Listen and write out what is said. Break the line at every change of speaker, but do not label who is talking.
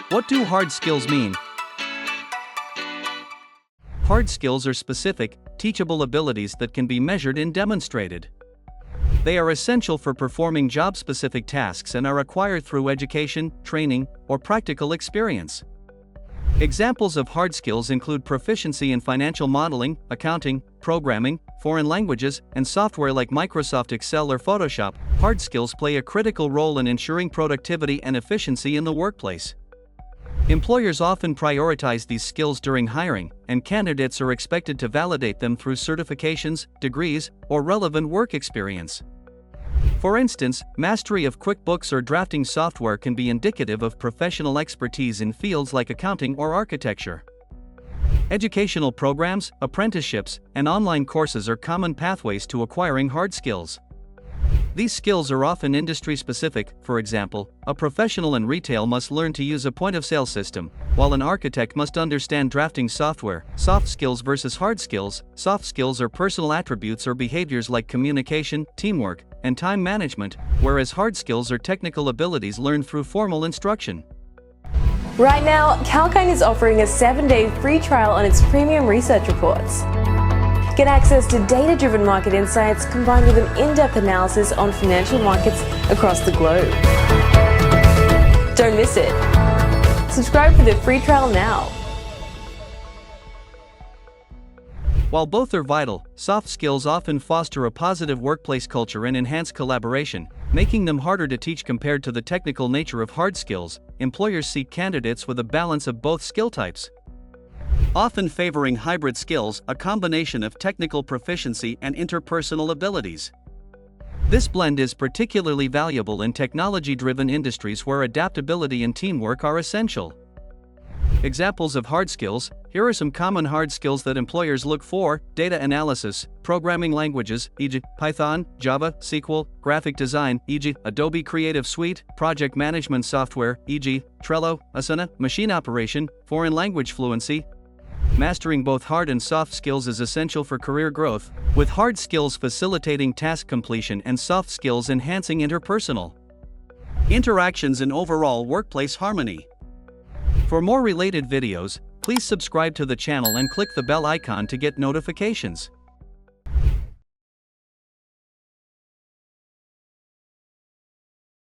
What do hard skills mean? Hard skills are specific, teachable abilities that can be measured and demonstrated. They are essential for performing job-specific tasks and are acquired through education, training, or practical experience. Examples of hard skills include proficiency in financial modeling, accounting, programming, foreign languages, and software like Microsoft Excel or Photoshop. Hard skills play a critical role in ensuring productivity and efficiency in the workplace. Employers often prioritize these skills during hiring, and candidates are expected to validate them through certifications, degrees, or relevant work experience. For instance, mastery of QuickBooks or drafting software can be indicative of professional expertise in fields like accounting or architecture. Educational programs, apprenticeships, and online courses are common pathways to acquiring hard skills. These skills are often industry-specific. For example, a professional in retail must learn to use a point-of-sale system, while an architect must understand drafting software. Soft skills versus hard skills. Soft skills are personal attributes or behaviors like communication, teamwork, and time management, whereas hard skills are technical abilities learned through formal instruction.
Right now, Kalkine is offering a 7-day free trial on its premium research reports. Get access to data-driven market insights combined with an in-depth analysis on financial markets across the globe. Don't miss it. Subscribe for the free trial now.
While both are vital, soft skills often foster a positive workplace culture and enhance collaboration, making them harder to teach compared to the technical nature of hard skills. Employers seek candidates with a balance of both skill types, often favoring hybrid skills, a combination of technical proficiency and interpersonal abilities. This blend is particularly valuable in technology-driven industries where adaptability and teamwork are essential. Examples of hard skills. Here are some common hard skills that employers look for: data analysis, programming languages, e.g., Python, Java, SQL, graphic design, e.g., Adobe Creative Suite, project management software, e.g., Trello, Asana, machine operation, foreign language fluency. Mastering both hard and soft skills is essential for career growth, with hard skills facilitating task completion and soft skills enhancing interpersonal interactions and overall workplace harmony. For more related videos, please subscribe to the channel and click the bell icon to get notifications.